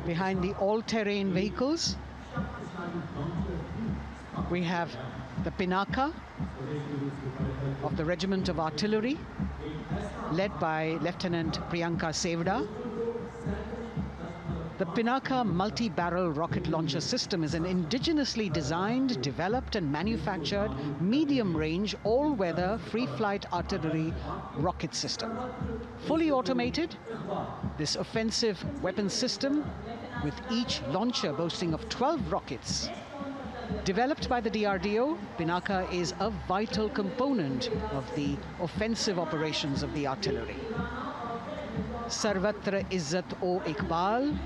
Behind the all-terrain vehicles, we have the Pinaka of the Regiment of Artillery, led by Lieutenant Priyanka Sevda. The Pinaka multi-barrel rocket launcher system is an indigenously designed, developed and manufactured medium-range, all-weather, free-flight artillery rocket system. Fully automated, this offensive weapon system, with each launcher boasting of 12 rockets, developed by the DRDO, Pinaka is a vital component of the offensive operations of the artillery. Sarvatra Izzat o Iqbal.